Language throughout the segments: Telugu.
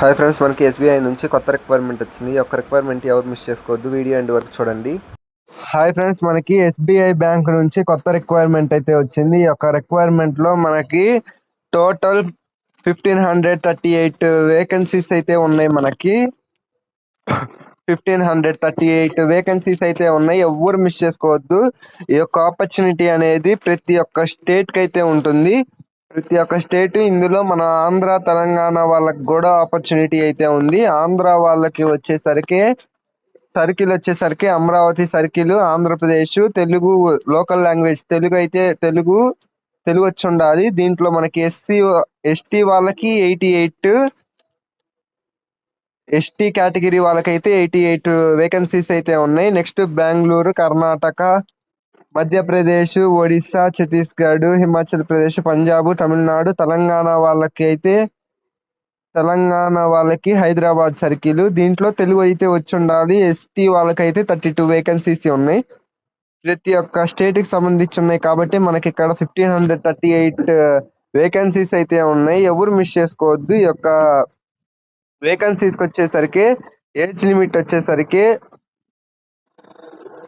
హాయ్ ఫ్రెండ్స్, మనకి ఎస్బీఐ నుంచి కొత్త రిక్వైర్మెంట్ వచ్చింది. ఈ యొక్క రిక్వైర్మెంట్ ఎవరు మిస్ చేసుకోవద్దు, వీడియో ఎండ్ వరకు చూడండి. హాయ్ ఫ్రెండ్స్, మనకి ఎస్బీఐ బ్యాంక్ నుంచి కొత్త రిక్వైర్మెంట్ అయితే వచ్చింది. ఈ యొక్క రిక్వైర్మెంట్ లో మనకి టోటల్ 1538 వేకెన్సీస్ అయితే ఉన్నాయి. మనకి 1538 వేకెన్సీస్ అయితే ఉన్నాయి. ఎవ్వరు మిస్ చేసుకోవద్దు. ఈ యొక్క ఆపర్చునిటీ అనేది ప్రతి ఒక్క స్టేట్ కి అయితే ఉంటుంది. ప్రతి ఒక్క స్టేట్ ఇందులో మన ఆంధ్ర, తెలంగాణ వాళ్ళకి కూడా ఆపర్చునిటీ అయితే ఉంది. ఆంధ్ర వాళ్ళకి వచ్చేసరికి circle Amaravati circle, Andhra Pradesh, Telugu local language Telugu వచ్చి ఉండాలి. దీంట్లో మనకి ఎస్టీ వాళ్ళకి 88, ఎస్టీ కేటగిరీ వాళ్ళకైతే 88 వేకెన్సీస్ అయితే ఉన్నాయి. నెక్స్ట్ బెంగళూరు, కర్ణాటక, మధ్యప్రదేశ్, ఒడిస్సా, ఛత్తీస్గఢ్, హిమాచల్ ప్రదేశ్, పంజాబ్, తమిళనాడు, తెలంగాణ వాళ్ళకి హైదరాబాద్ సర్కిల్. దీంట్లో తెలుగు అయితే వచ్చి ఉండాలి. ఎస్టీ వాళ్ళకైతే 32 వేకెన్సీస్ ఉన్నాయి. ప్రతి ఒక్క స్టేట్ కి సంబంధించి ఉన్నాయి కాబట్టి మనకి ఇక్కడ 1538 వేకెన్సీస్ అయితే ఉన్నాయి. ఎవరు మిస్ చేసుకోవద్దు. ఈ యొక్క వేకెన్సీస్ కి వచ్చేసరికి ఏజ్ లిమిట్ వచ్చేసరికి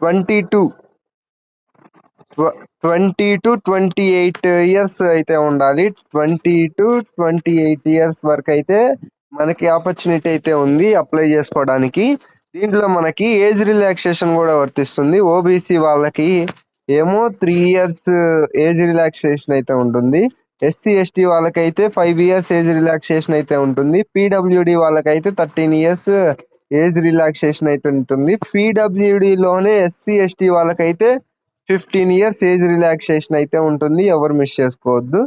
20 to 28 ఇయర్స్ అయితే ఉండాలి. 20 to 28 ఇయర్స్ వరకు అయితే మనకి ఆపర్చునిటీ అయితే ఉంది అప్లై చేసుకోవడానికి. దీంట్లో మనకి ఏజ్ రిలాక్సేషన్ కూడా వర్తిస్తుంది. ఓబీసీ వాళ్ళకి ఏమో 3 ఇయర్స్ ఏజ్ రిలాక్సేషన్ అయితే ఉంటుంది. ఎస్సీ ఎస్టీ వాళ్ళకైతే 5 ఇయర్స్ ఏజ్ రిలాక్సేషన్ అయితే ఉంటుంది. పీడబ్ల్యూడి వాళ్ళకైతే 13 ఇయర్స్ ఏజ్ రిలాక్సేషన్ అయితే ఉంటుంది. పీడబ్ల్యూడి లోనే ఎస్సీ ఎస్టీ వాళ్ళకైతే 15 ఇయర్స్ ఏజ్ రిలాక్సేషన్ అయితే ఉంటుంది. ఎవరు మిస్ చేసుకోవద్దు.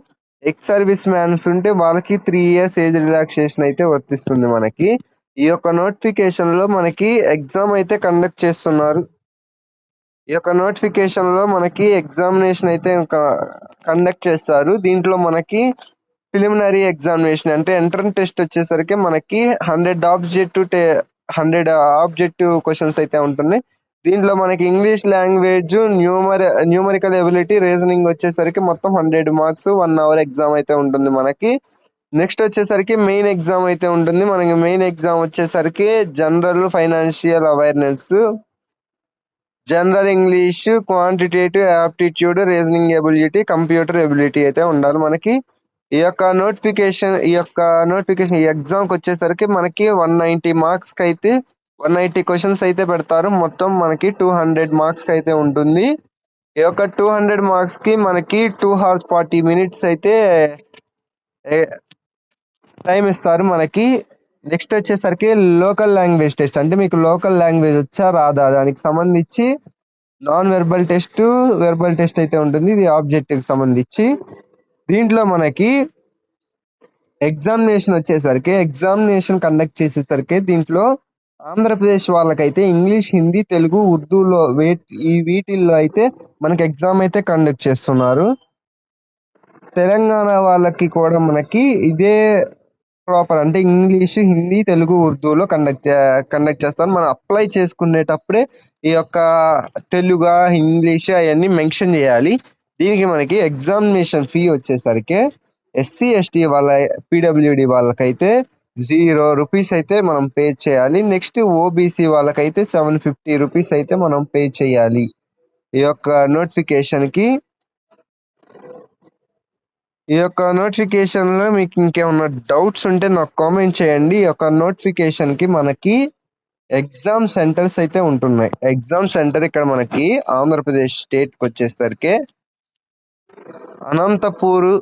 ఎక్స్ సర్వీస్ మ్యాన్స్ ఉంటే వాళ్ళకి 3 ఇయర్స్ ఏజ్ రిలాక్సేషన్ అయితే వర్తిస్తుంది. మనకి ఈ యొక్క నోటిఫికేషన్ లో మనకి ఎగ్జామ్ అయితే కండక్ట్ చేస్తున్నారు. ఈ యొక్క నోటిఫికేషన్ లో మనకి ఎగ్జామినేషన్ అయితే కండక్ట్ చేస్తారు. దీంట్లో మనకి ప్రిలిమినరీ ఎగ్జామినేషన్ అంటే ఎంట్రన్స్ టెస్ట్ వచ్చేసరికి మనకి 100 ఆబ్జెక్టివ్ క్వశ్చన్స్ అయితే ఉంటున్నాయి. దీంట్లో మనకి English language, numerical ability, reasoning వచ్చేసరికి మొత్తం 100 మార్క్స్, 1 అవర్ ఎగ్జామ్ అయితే ఉంటుంది మనకి. నెక్స్ట్ వచ్చేసరికి మెయిన్ ఎగ్జామ్ అయితే ఉంటుంది. మనకి మెయిన్ ఎగ్జామ్ వచ్చేసరికి general financial awareness, general English, quantitative aptitude, reasoning ability, computer ability అయితే ఉండాలి మనకి. ఈ యొక్క నోటిఫికేషన్ ఎగ్జామ్ కి వచ్చేసరికి మనకి 190 మార్క్స్ కి అయితే 190 క్వశ్చన్స్ అయితే పెడతారు. మొత్తం మనకి 200 మార్క్స్ కి అయితే ఉంటుంది. ఈ యొక్క 200 మార్క్స్ కి మనకి 2 hours 40 minutes అయితే టైం ఇస్తారు మనకి. నెక్స్ట్ వచ్చేసరికి లోకల్ లాంగ్వేజ్ టెస్ట్, అంటే మీకు లోకల్ లాంగ్వేజ్ వచ్చా రాదా దానికి సంబంధించి non verbal test, verbal test అయితే ఉంటుంది. ఇది ఆబ్జెక్టివ్ కి సంబంధించి. దీంట్లో మనకి ఎగ్జామినేషన్ కండక్ట్ చేసేసరికి దీంట్లో ఆంధ్రప్రదేశ్ వాళ్ళకైతే ఇంగ్లీష్, హిందీ, తెలుగు, ఉర్దూలో వీటిల్లో అయితే మనకి ఎగ్జామ్ అయితే కండక్ట్ చేస్తున్నారు. తెలంగాణ వాళ్ళకి కూడా మనకి ఇదే ప్రాపర్, అంటే ఇంగ్లీష్, హిందీ, తెలుగు, ఉర్దూలో కండక్ట్ చేస్తారు. మనం అప్లై చేసుకునేటప్పుడే ఈ యొక్క తెలుగు, ఇంగ్లీష్ అవన్నీ మెన్షన్ చేయాలి. దీనికి మనకి ఎగ్జామినేషన్ ఫీ వచ్చేసరికి ఎస్సీ ఎస్టీ వాళ్ళ పీడబ్ల్యూడి వాళ్ళకైతే 0 రూపీస్ అయితే మనం పే చేయాలి. నెక్స్ట్ ఓబీసీ వాళ్ళకైతే 750 రూపీస్ అయితే మనం పే చేయాలి. ఈ యొక్క నోటిఫికేషన్ లో మీకు ఇంకేమన్నా డౌట్స్ ఉంటే నాకు కామెంట్ చేయండి. ఈ యొక్క నోటిఫికేషన్ కి మనకి ఎగ్జామ్ సెంటర్స్ అయితే ఉంటున్నాయి. ఎగ్జామ్ సెంటర్ ఇక్కడ మనకి ఆంధ్రప్రదేశ్ స్టేట్ కి వచ్చేసరికి అనంతపూరు,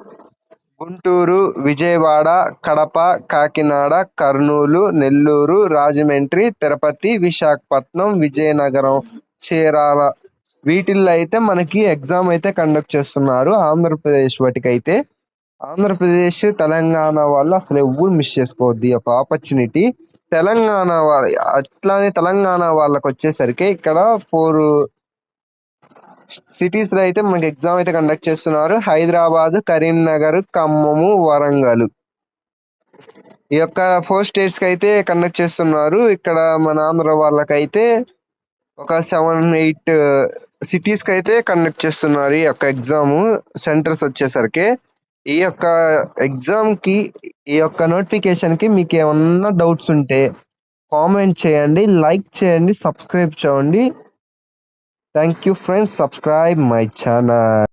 గుంటూరు, విజయవాడ, కడప, కాకినాడ, కర్నూలు, నెల్లూరు, రాజమండ్రి, తిరుపతి, విశాఖపట్నం, విజయనగరం, చీరాల వీటిల్లో అయితే మనకి ఎగ్జామ్ అయితే కండక్ట్ చేస్తున్నారు. ఆంధ్రప్రదేశ్ వాటికైతే. ఆంధ్రప్రదేశ్, తెలంగాణ వాళ్ళు అసలు ఎవరు మిస్ చేసుకోవద్దు ఈ యొక్క ఆపర్చునిటీ. అట్లానే తెలంగాణ వాళ్ళకి వచ్చేసరికి ఇక్కడ 4 సిటీస్ లో అయితే మనకి ఎగ్జామ్ అయితే కండక్ట్ చేస్తున్నారు. హైదరాబాద్, కరీంనగర్, ఖమ్మము, వరంగల్. ఈ యొక్క 4 స్టేట్స్ కి అయితే కండక్ట్ చేస్తున్నారు. ఇక్కడ మన ఆంధ్ర వాళ్ళకైతే ఒక 7-8 సిటీస్ కి అయితే కండక్ట్ చేస్తున్నారు ఈ యొక్క ఎగ్జామ్ సెంటర్స్ వచ్చేసరికి. ఈ యొక్క ఎగ్జామ్‌కి ఈ యొక్క నోటిఫికేషన్‌కి మీకేమన్నా డౌట్స్ ఉంటే కామెంట్ చేయండి, లైక్ చేయండి, సబ్స్క్రైబ్ చేయండి. Thank you friends. Subscribe my channel.